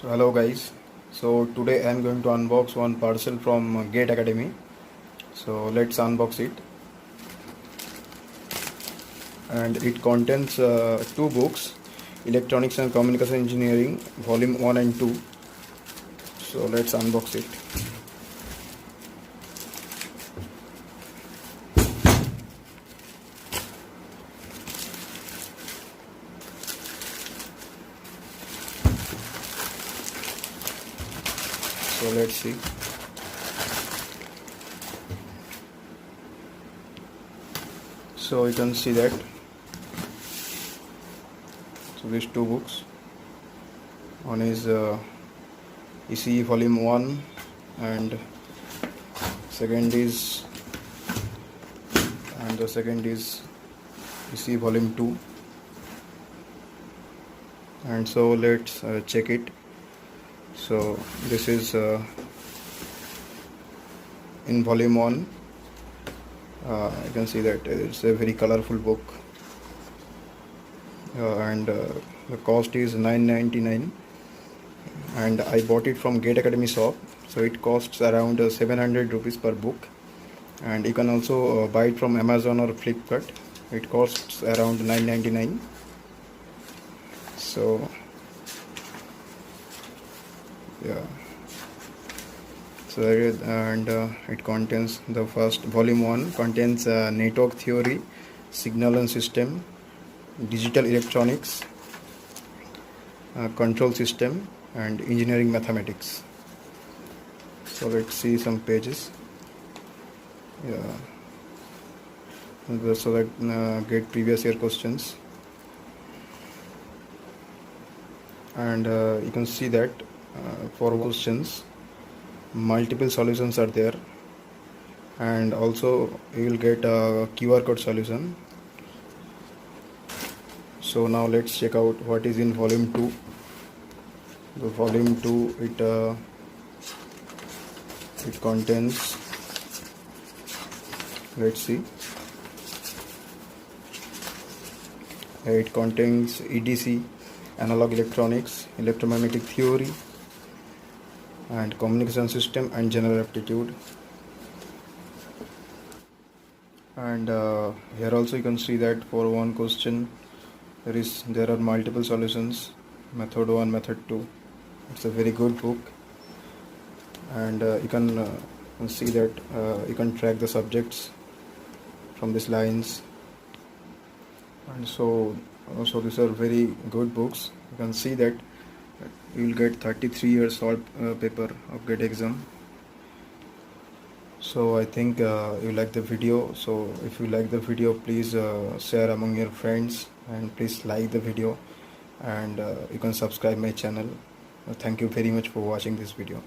So hello guys. So today I am going to unbox one parcel from Gate Academy. So let's unbox it. And it contains two books, Electronics and Communication Engineering, Volume 1 and 2. So let's unbox it. So let's see. So you can see that. So these two books. One is ECE Volume 1 and the second is ECE Volume 2. And so let's check it. So this is in volume 1. You can see that it's a very colorful book, and the cost is $9.99, and I bought it from Gate Academy shop. So it costs around 700 rupees per book, and you can also buy it from Amazon or Flipkart. It costs around $9.99. So yeah, so it contains the first volume 1 contains network theory, signal and system, digital electronics, control system, and engineering mathematics. So let's see some pages. Yeah, so that get previous year questions, and you can see that for questions multiple solutions are there, and also you will get a QR code solution. So now let's check out what is in volume 2. The volume 2, it contains, let's see, it contains EDC, analog electronics, electromagnetic theory, and communication system, and general aptitude. And here also you can see that for one question there are multiple solutions, method 1, method 2. It's a very good book, and you can see that you can track the subjects from these lines. And so these are very good books. You can see that you will get 33 years short paper of GATE exam. So I think you like the video. So if you like the video, please share among your friends, and please like the video, and you can subscribe my channel. Thank you very much for watching this video.